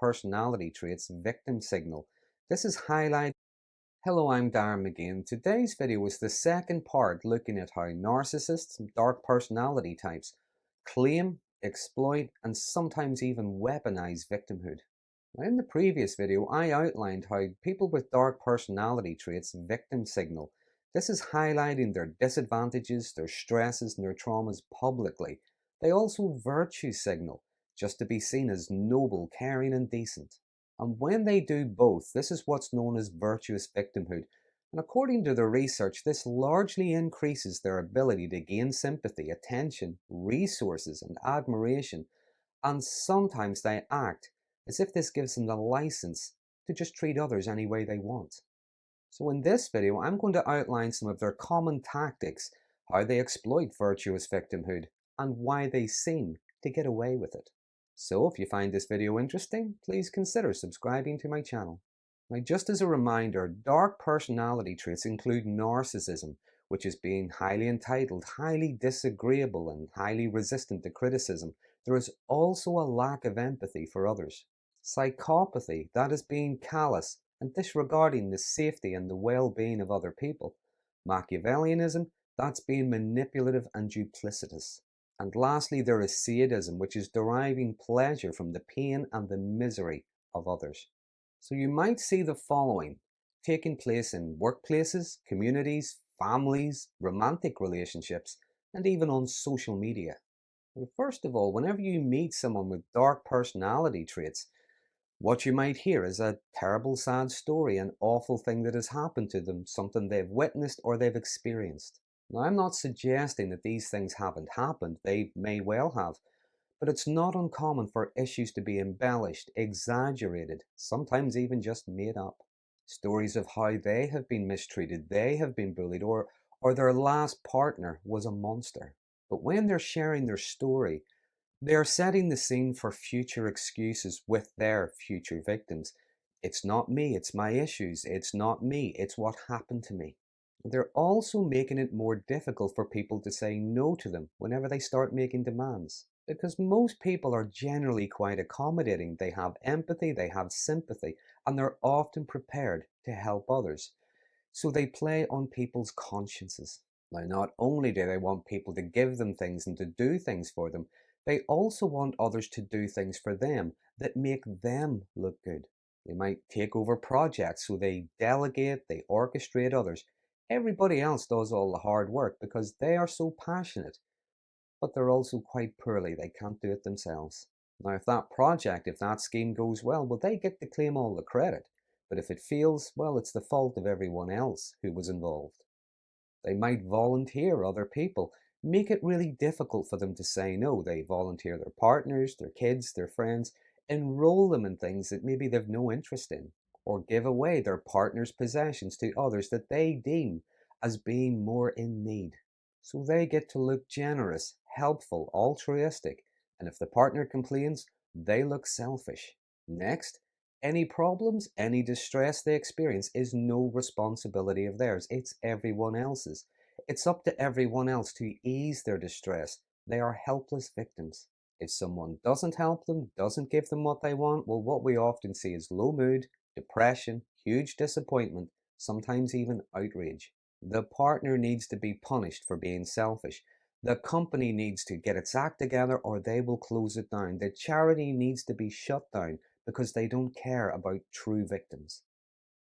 personality traits victim signal. This is highlighted. Hello, I'm Darren McGee. Today's video is the second part looking at how narcissists and dark personality types claim, exploit, and sometimes even weaponize victimhood. Now, in the previous video, I outlined how people with dark personality traits victim signal. This is highlighting their disadvantages, their stresses, and their traumas publicly. They also virtue signal, just to be seen as noble, caring, and decent. And when they do both, this is what's known as virtuous victimhood. And according to the research, this largely increases their ability to gain sympathy, attention, resources, and admiration. And sometimes they act as if this gives them the license to just treat others any way they want. So in this video, I'm going to outline some of their common tactics, how they exploit virtuous victimhood, and why they seem to get away with it. So if you find this video interesting, please consider subscribing to my channel. Now, just as a reminder, dark personality traits include narcissism, which is being highly entitled, highly disagreeable, and highly resistant to criticism. There is also a lack of empathy for others. Psychopathy, that is being callous and disregarding the safety and the well-being of other people. Machiavellianism, that's being manipulative and duplicitous. And lastly, there is sadism, which is deriving pleasure from the pain and the misery of others. So you might see the following taking place in workplaces, communities, families, romantic relationships, and even on social media. Well, first of all, whenever you meet someone with dark personality traits, what you might hear is a terrible, sad story, an awful thing that has happened to them, something they've witnessed or they've experienced. Now, I'm not suggesting that these things haven't happened, they may well have, but it's not uncommon for issues to be embellished, exaggerated, sometimes even just made up. Stories of how they have been mistreated, they have been bullied, or their last partner was a monster. But when they're sharing their story, they are setting the scene for future excuses with their future victims. It's not me, it's my issues. It's not me, it's what happened to me. They're also making it more difficult for people to say no to them whenever they start making demands. Because most people are generally quite accommodating. They have empathy, they have sympathy, and they're often prepared to help others. So they play on people's consciences. Now, not only do they want people to give them things and to do things for them, they also want others to do things for them that make them look good. They might take over projects, so they delegate, they orchestrate others. Everybody else does all the hard work because they are so passionate, but they're also quite poorly. They can't do it themselves. Now, if that project, if that scheme goes well, they get to claim all the credit. But if it fails, well, it's the fault of everyone else who was involved. They might volunteer other people, make it really difficult for them to say no. They volunteer their partners, their kids, their friends, enroll them in things that maybe they've no interest in, or give away their partner's possessions to others that they deem as being more in need. So they get to look generous, helpful, altruistic, and if the partner complains, they look selfish. Next, any problems, any distress they experience is no responsibility of theirs. It's everyone else's. It's up to everyone else to ease their distress. They are helpless victims. If someone doesn't help them, doesn't give them what they want, well, what we often see is low mood, depression, huge disappointment, sometimes even outrage. The partner needs to be punished for being selfish. The company needs to get its act together or they will close it down. The charity needs to be shut down because they don't care about true victims.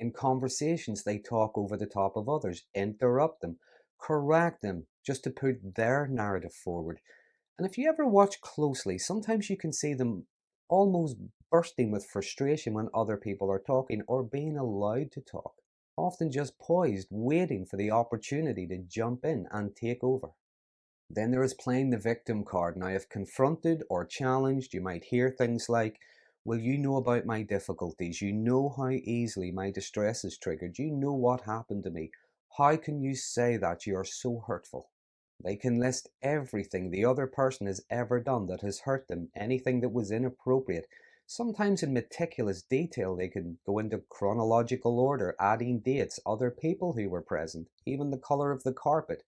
In conversations, they talk over the top of others, interrupt them, correct them, just to put their narrative forward. And if you ever watch closely, sometimes you can see them almost bursting with frustration when other people are talking or being allowed to talk, often just poised, waiting for the opportunity to jump in and take over. Then there is playing the victim card. Now, if confronted or challenged, you might hear things like, well, you know about my difficulties. You know how easily my distress is triggered. You know what happened to me. How can you say that? You are so hurtful. They can list everything the other person has ever done that has hurt them, anything that was inappropriate. Sometimes in meticulous detail, they can go into chronological order, adding dates, other people who were present, even the color of the carpet.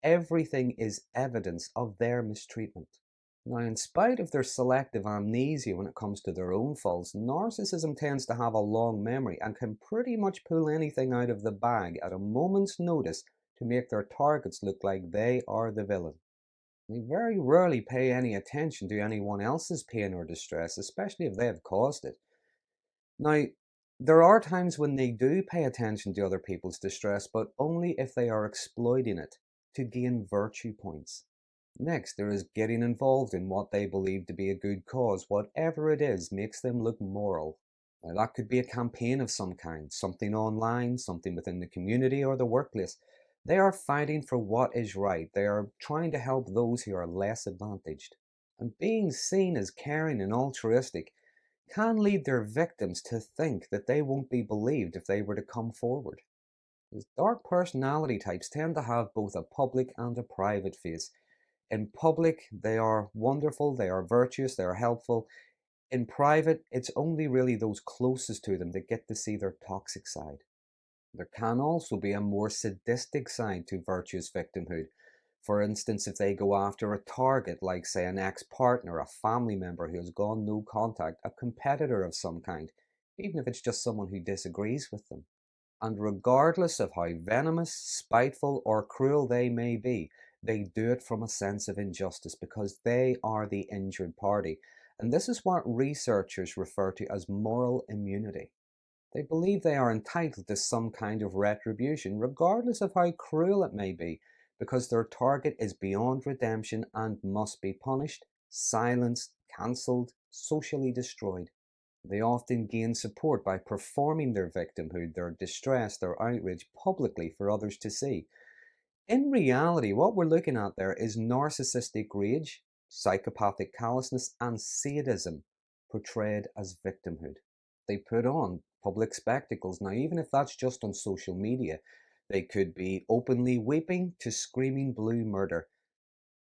Everything is evidence of their mistreatment. Now, in spite of their selective amnesia when it comes to their own faults, narcissism tends to have a long memory and can pretty much pull anything out of the bag at a moment's notice to make their targets look like they are the villain. They very rarely pay any attention to anyone else's pain or distress, especially if they have caused it. Now, there are times when they do pay attention to other people's distress, but only if they are exploiting it to gain virtue points. Next, there is getting involved in what they believe to be a good cause. Whatever it is makes them look moral. Now, that could be a campaign of some kind, something online, something within the community or the workplace. They are fighting for what is right. They are trying to help those who are less advantaged. And being seen as caring and altruistic can lead their victims to think that they won't be believed if they were to come forward. As dark personality types tend to have both a public and a private face. In public, they are wonderful, they are virtuous, they are helpful. In private, it's only really those closest to them that get to see their toxic side. There can also be a more sadistic side to virtuous victimhood. For instance, if they go after a target, like, say, an ex partner, a family member who has gone no contact, a competitor of some kind, even if it's just someone who disagrees with them. And regardless of how venomous, spiteful, or cruel they may be, they do it from a sense of injustice because they are the injured party. And this is what researchers refer to as moral immunity. They believe they are entitled to some kind of retribution, regardless of how cruel it may be, because their target is beyond redemption and must be punished, silenced, cancelled, socially destroyed. They often gain support by performing their victimhood, their distress, their outrage publicly for others to see. In reality, what we're looking at there is narcissistic rage, psychopathic callousness, and sadism portrayed as victimhood. They put on public spectacles. Now, even if that's just on social media, they could be openly weeping to screaming blue murder.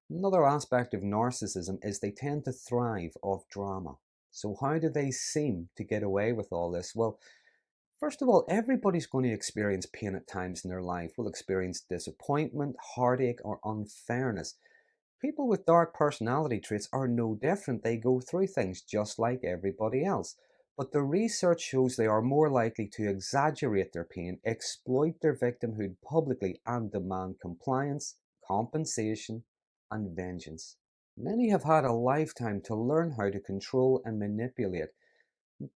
Another aspect of narcissism is they tend to thrive off drama. So, how do they seem to get away with all this? Well, first of all, everybody's going to experience pain at times in their life. Will experience disappointment, heartache, or unfairness. People with dark personality traits are no different. They go through things just like everybody else. But the research shows they are more likely to exaggerate their pain, exploit their victimhood publicly, and demand compliance, compensation, and vengeance. Many have had a lifetime to learn how to control and manipulate.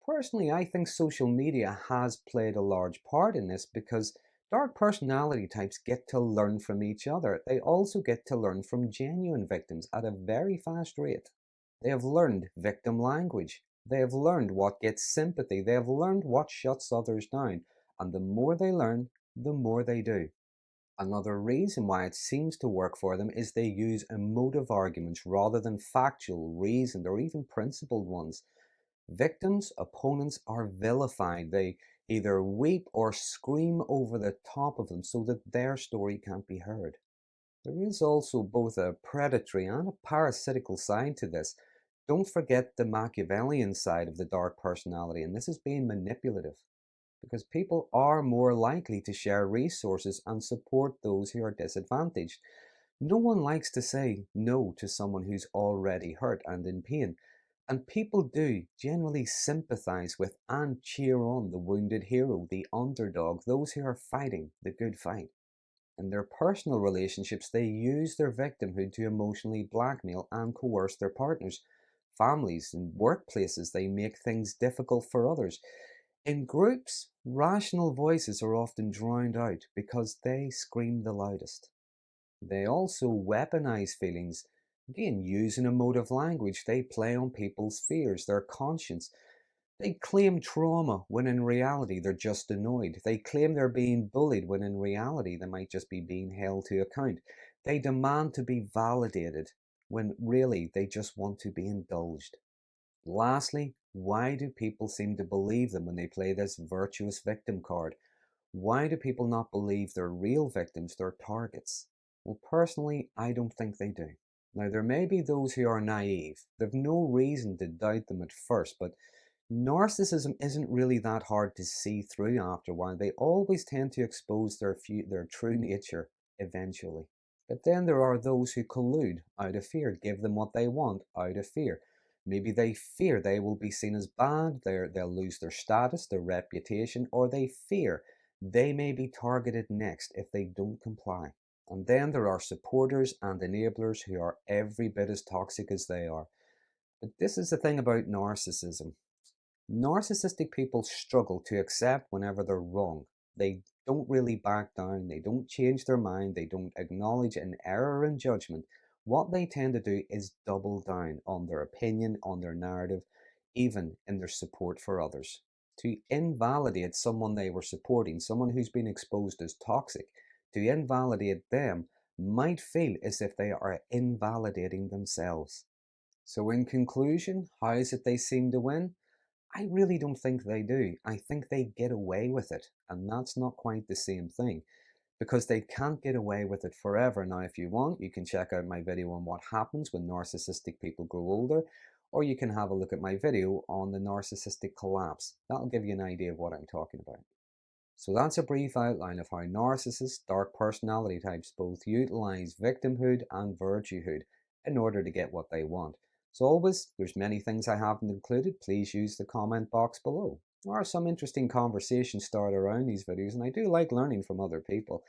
Personally, I think social media has played a large part in this because dark personality types get to learn from each other. They also get to learn from genuine victims at a very fast rate. They have learned victim language. They have learned what gets sympathy. They have learned what shuts others down. And the more they learn, the more they do. Another reason why it seems to work for them is they use emotive arguments rather than factual, reasoned, or even principled ones. Victims, opponents are vilified. They either weep or scream over the top of them so that their story can't be heard. There is also both a predatory and a parasitical side to this. Don't forget the Machiavellian side of the dark personality, and this is being manipulative because people are more likely to share resources and support those who are disadvantaged. No one likes to say no to someone who's already hurt and in pain, and people do generally sympathize with and cheer on the wounded hero, the underdog, those who are fighting the good fight. In their personal relationships, they use their victimhood to emotionally blackmail and coerce their partners. Families and workplaces, they make things difficult for others. In groups, rational voices are often drowned out because they scream the loudest. They also weaponize feelings. Again, using emotive language, they play on people's fears, their conscience. They claim trauma when in reality they're just annoyed. They claim they're being bullied when in reality they might just be being held to account. They demand to be validated when really they just want to be indulged. Lastly, why do people seem to believe them when they play this virtuous victim card? Why do people not believe they're real victims, they're targets? Well, personally, I don't think they do. Now, there may be those who are naive. They've no reason to doubt them at first, but narcissism isn't really that hard to see through after a while. They always tend to expose their true nature eventually. But then there are those who collude out of fear, give them what they want out of fear. Maybe they fear they will be seen as bad, they'll lose their status, their reputation, or they fear they may be targeted next if they don't comply. And then there are supporters and enablers who are every bit as toxic as they are. But this is the thing about narcissism. Narcissistic people struggle to accept whenever they're wrong. They don't really back down, they don't change their mind, they don't acknowledge an error in judgment. What they tend to do is double down on their opinion, on their narrative, even in their support for others. To invalidate someone they were supporting, someone who's been exposed as toxic, to invalidate them might feel as if they are invalidating themselves. So, in conclusion, how is it they seem to win? I really don't think they do. I think they get away with it, and that's not quite the same thing because they can't get away with it forever. Now, if you want, you can check out my video on what happens when narcissistic people grow older, or you can have a look at my video on the narcissistic collapse. That'll give you an idea of what I'm talking about. So that's a brief outline of how narcissists, dark personality types, both utilize victimhood and virtuehood in order to get what they want. So always, there's many things I haven't included. Please use the comment box below. There are some interesting conversations started around these videos, and I do like learning from other people.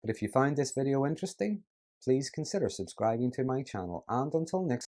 But if you find this video interesting, please consider subscribing to my channel. And until next